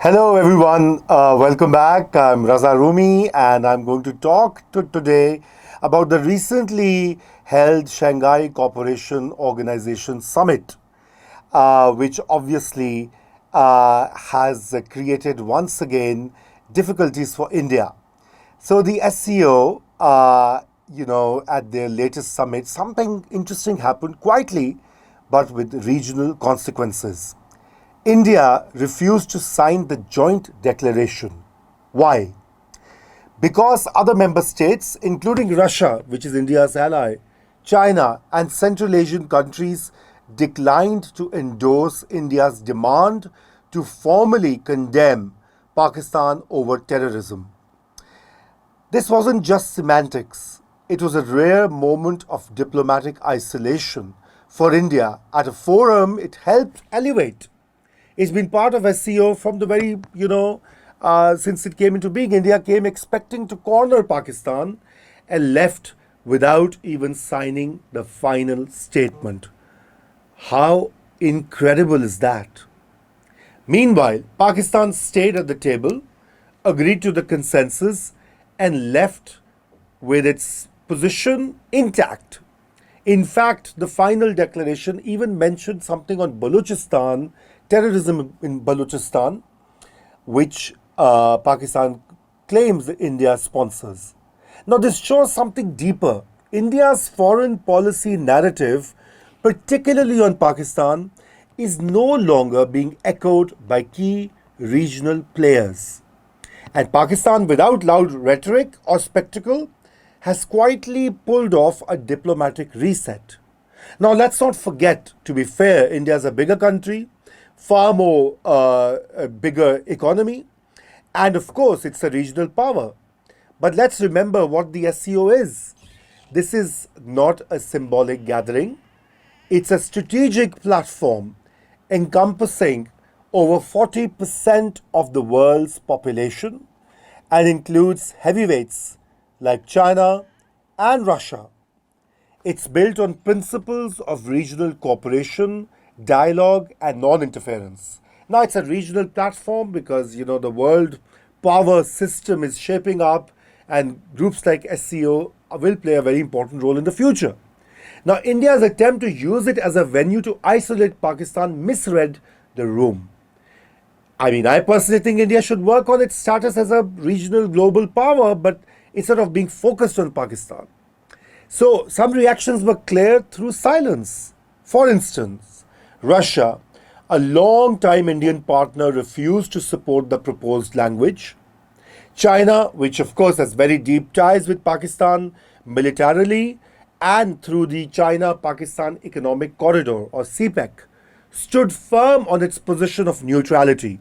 Hello, everyone. Welcome back. I'm Raza Rumi, and I'm going to talk today about the recently held Shanghai Cooperation Organization Summit, which obviously has created once again difficulties for India. So the SCO, at their latest summit, something interesting happened quietly, but with regional consequences. India refused to sign the joint declaration. Why? Because other member states, including Russia, which is India's ally, China, and Central Asian countries, declined to endorse India's demand to formally condemn Pakistan over terrorism. This wasn't just semantics, it was a rare moment of diplomatic isolation for India at a forum it helped elevate. It's been part of SCO from the very, since it came into being. India came expecting to corner Pakistan and left without even signing the final statement. How incredible is that? Meanwhile, Pakistan stayed at the table, agreed to the consensus, and left with its position intact. In fact, the final declaration even mentioned something on Balochistan, terrorism in Balochistan, which Pakistan claims India sponsors. Now, this shows something deeper. India's foreign policy narrative, particularly on Pakistan, is no longer being echoed by key regional players. And Pakistan, without loud rhetoric or spectacle, has quietly pulled off a diplomatic reset. Now, let's not forget, to be fair, India is a bigger country, far more a bigger economy, and of course, it's a regional power. But let's remember what the SCO is. This is not a symbolic gathering, it's a strategic platform encompassing over 40% of the world's population and includes heavyweights like China and Russia. It's built on principles of regional cooperation, dialogue, and non interference. Now, it's a regional platform because, the world power system is shaping up, and groups like SCO will play a very important role in the future. Now, India's attempt to use it as a venue to isolate Pakistan misread the room. I personally think India should work on its status as a regional global power, but instead of being focused on Pakistan. So, some reactions were clear through silence. For instance, Russia, a long-time Indian partner, refused to support the proposed language. China, which of course has very deep ties with Pakistan militarily and through the China-Pakistan Economic Corridor or CPEC, stood firm on its position of neutrality.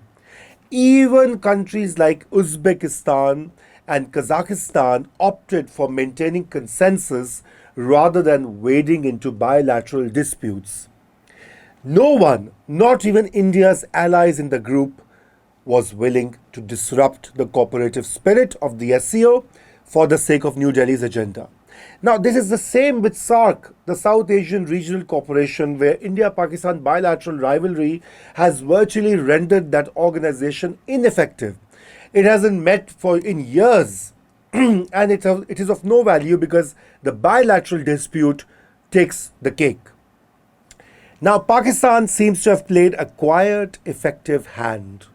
Even countries like Uzbekistan and Kazakhstan opted for maintaining consensus rather than wading into bilateral disputes. No one, not even India's allies in the group, was willing to disrupt the cooperative spirit of the SCO for the sake of New Delhi's agenda. Now, this is the same with SARC, the South Asian Regional Cooperation, where India-Pakistan bilateral rivalry has virtually rendered that organization ineffective. It hasn't met in years, and it is of no value because the bilateral dispute takes the cake. Now, Pakistan seems to have played a quiet, effective hand.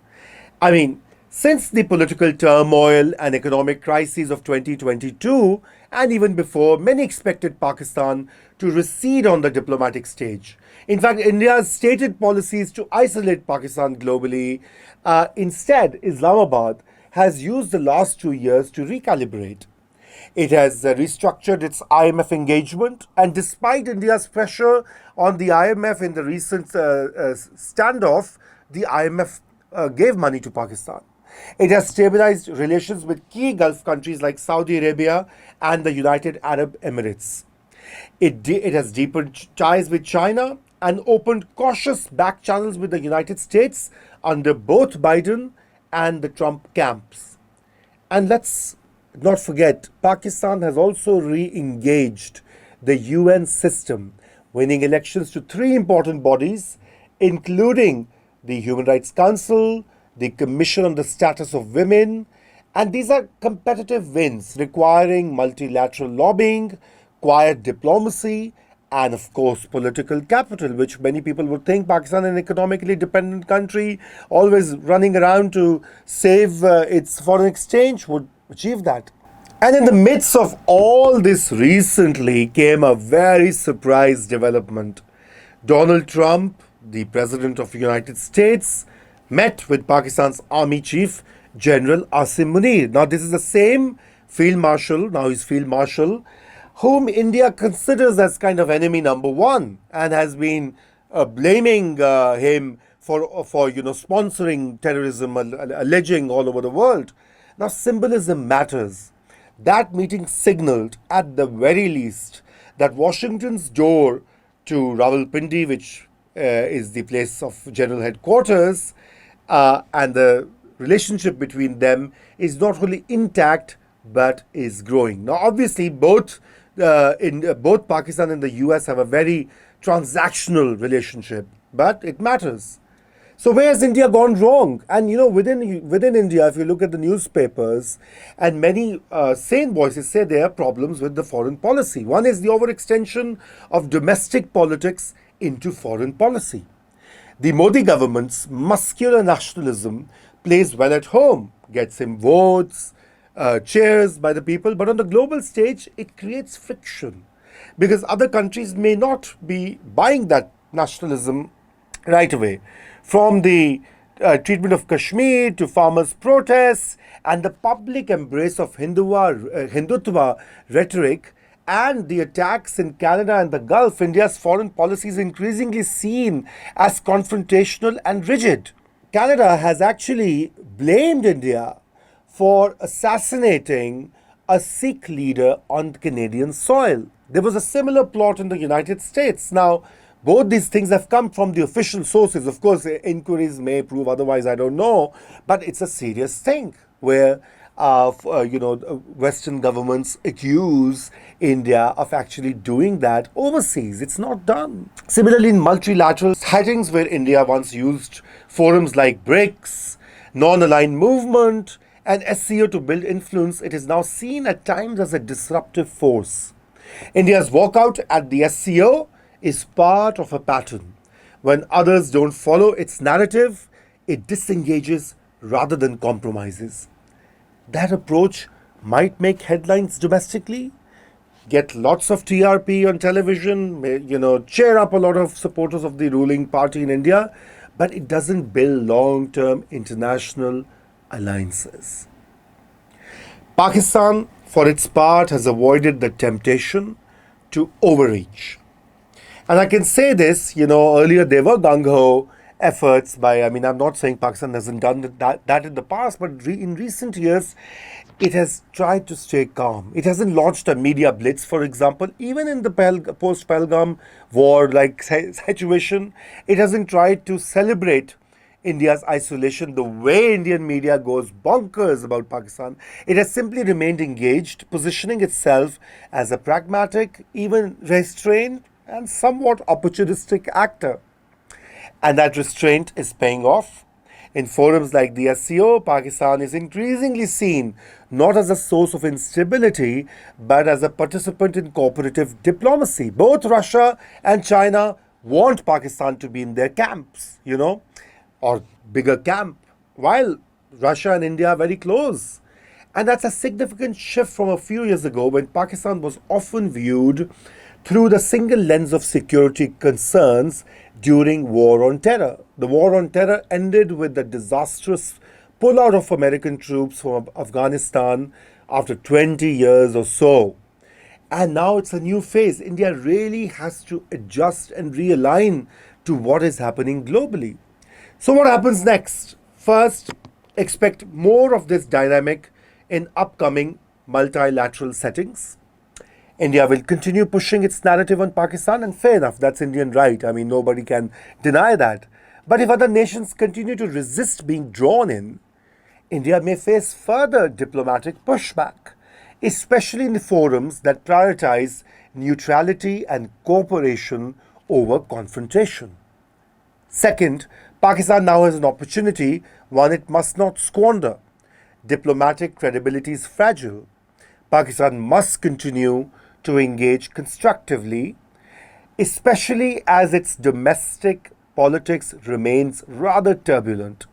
Since the political turmoil and economic crises of 2022, and even before, many expected Pakistan to recede on the diplomatic stage. In fact, India's stated policies to isolate Pakistan globally. Instead, Islamabad has used the last 2 years to recalibrate. It has restructured its IMF engagement, and despite India's pressure on the IMF in the recent standoff, the IMF gave money to Pakistan. It has stabilized relations with key Gulf countries like Saudi Arabia and the United Arab Emirates. It has deepened ties with China and opened cautious back channels with the United States under both Biden and the Trump camps. And let's not forget, Pakistan has also re-engaged the UN system, winning elections to three important bodies, including the Human Rights Council, the Commission on the Status of Women, and these are competitive wins requiring multilateral lobbying, quiet diplomacy, and of course political capital, which many people would think Pakistan, an economically dependent country, always running around to save its foreign exchange, would achieve that. And in the midst of all this, recently came a very surprise development. Donald Trump, the President of the United States, met with Pakistan's Army Chief General Asim Munir. Now, this is the same Field Marshal, now he's Field Marshal, whom India considers as kind of enemy number one and has been blaming him for sponsoring terrorism, alleging all over the world. Now, symbolism matters. That meeting signaled, at the very least, that Washington's door to Rawalpindi, which is the place of general headquarters, and the relationship between them is not only intact but is growing. Now, obviously, both Pakistan and the US have a very transactional relationship, but it matters. So where has India gone wrong? And within India, if you look at the newspapers, and many sane voices say there are problems with the foreign policy. One is the overextension of domestic politics into foreign policy. The Modi government's muscular nationalism plays well at home, gets him votes, cheers by the people, but on the global stage, it creates friction because other countries may not be buying that nationalism right away. From the treatment of Kashmir to farmers' protests and the public embrace of Hindutva rhetoric and the attacks in Canada and the Gulf, India's foreign policy is increasingly seen as confrontational and rigid. Canada has actually blamed India for assassinating a Sikh leader on Canadian soil. There was a similar plot in the United States. Now, both these things have come from the official sources. Of course, inquiries may prove otherwise, I don't know. But it's a serious thing where, Western governments accuse India of actually doing that overseas. It's not done. Similarly, in multilateral settings where India once used forums like BRICS, non-aligned movement, and SCO to build influence, it is now seen at times as a disruptive force. India's walkout at the SCO is part of a pattern. When others don't follow its narrative, it disengages rather than compromises. That approach might make headlines domestically, get lots of TRP on television, cheer up a lot of supporters of the ruling party in India, but it doesn't build long-term international alliances. Pakistan, for its part, has avoided the temptation to overreach. And I can say this, earlier there were gung-ho efforts I'm not saying Pakistan hasn't done that in the past, but in recent years, it has tried to stay calm. It hasn't launched a media blitz, for example, even in the post-Pahalgam war-like situation. It hasn't tried to celebrate India's isolation the way Indian media goes bonkers about Pakistan. It has simply remained engaged, positioning itself as a pragmatic, even restrained, and somewhat opportunistic actor. And that restraint is paying off. In forums like the SCO, Pakistan is increasingly seen not as a source of instability, but as a participant in cooperative diplomacy. Both Russia and China want Pakistan to be in their camps, or bigger camp, while Russia and India are very close. And that's a significant shift from a few years ago when Pakistan was often viewed through the single lens of security concerns during War on Terror. The War on Terror ended with the disastrous pullout of American troops from Afghanistan after 20 years or so. And now it's a new phase. India really has to adjust and realign to what is happening globally. So what happens next? First, expect more of this dynamic in upcoming multilateral settings. India will continue pushing its narrative on Pakistan, and fair enough, that's Indian right. Nobody can deny that. But if other nations continue to resist being drawn in, India may face further diplomatic pushback, especially in the forums that prioritize neutrality and cooperation over confrontation. Second, Pakistan now has an opportunity one it must not squander. Diplomatic credibility is fragile. Pakistan must continue to engage constructively, especially as its domestic politics remains rather turbulent.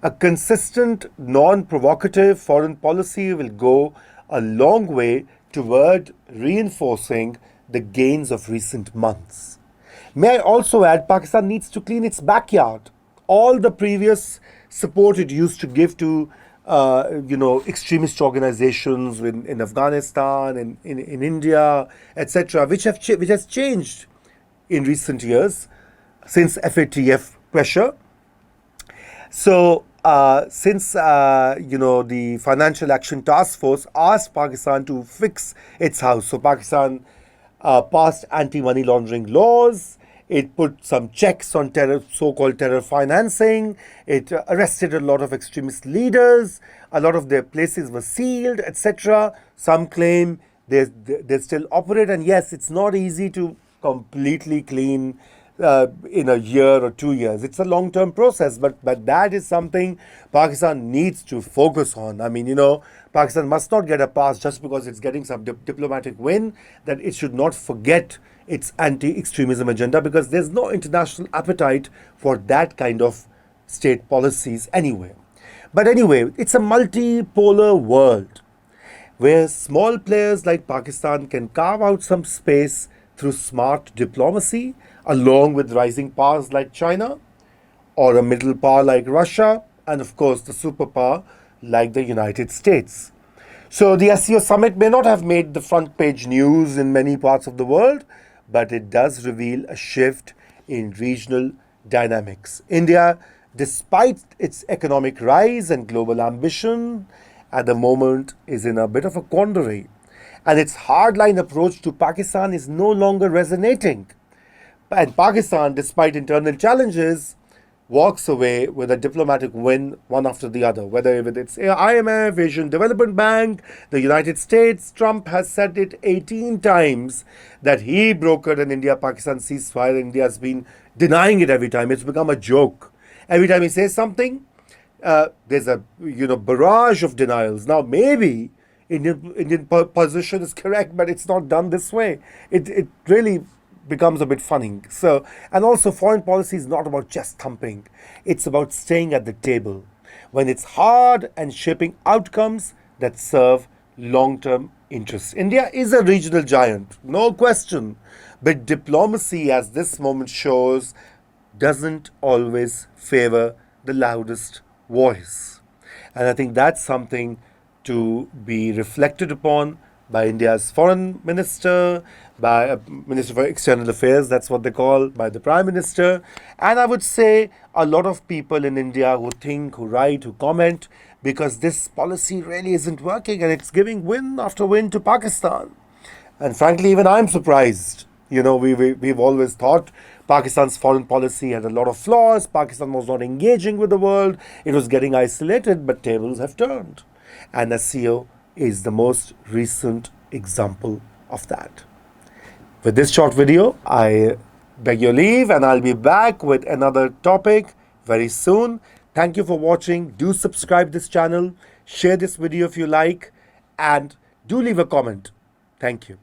A consistent, non provocative foreign policy will go a long way toward reinforcing the gains of recent months. May I also add, Pakistan needs to clean its backyard. All the previous support it used to give to, extremist organizations in Afghanistan, in India, etc., which has changed in recent years since FATF pressure. So, since the Financial Action Task Force asked Pakistan to fix its house, so Pakistan passed anti-money laundering laws. It put some checks on so-called terror financing. It arrested a lot of extremist leaders. A lot of their places were sealed, etc. Some claim they still operate, and yes, it's not easy to completely clean in a year or 2 years. It's a long-term process, but that is something Pakistan needs to focus on. I mean, Pakistan must not get a pass just because it's getting some diplomatic win, that it should not forget its anti-extremism agenda, because there's no international appetite for that kind of state policies anyway. But anyway, it's a multipolar world where small players like Pakistan can carve out some space through smart diplomacy, along with rising powers like China, or a middle power like Russia, and of course the superpower like the United States. So the SCO summit may not have made the front page news in many parts of the world, but it does reveal a shift in regional dynamics. India, despite its economic rise and global ambition, at the moment is in a bit of a quandary. And its hardline approach to Pakistan is no longer resonating. And Pakistan, despite internal challenges, walks away with a diplomatic win one after the other, whether with its IMF, Asian Development Bank, the United States. Trump has said it 18 times that he brokered an India-Pakistan ceasefire. India has been denying it every time. It's become a joke. Every time he says something, there's a barrage of denials. Now maybe Indian position is correct, but it's not done this way. It really becomes a bit funny. So, and also foreign policy is not about chest thumping. It's about staying at the table when it's hard and shaping outcomes that serve long-term interests. India is a regional giant, no question. But diplomacy, as this moment shows, doesn't always favor the loudest voice. And I think that's something to be reflected upon by India's foreign minister, by a minister for external affairs, that's what they call, by the prime minister. And I would say a lot of people in India who think, who write, who comment, because this policy really isn't working and it's giving win after win to Pakistan. And frankly, even I'm surprised. We've always thought Pakistan's foreign policy had a lot of flaws. Pakistan was not engaging with the world. It was getting isolated, but tables have turned. And SCO is the most recent example of that. With this short video, I beg your leave, and I'll be back with another topic very soon. Thank you for watching. Do subscribe this channel, share this video if you like, and do leave a comment. Thank you.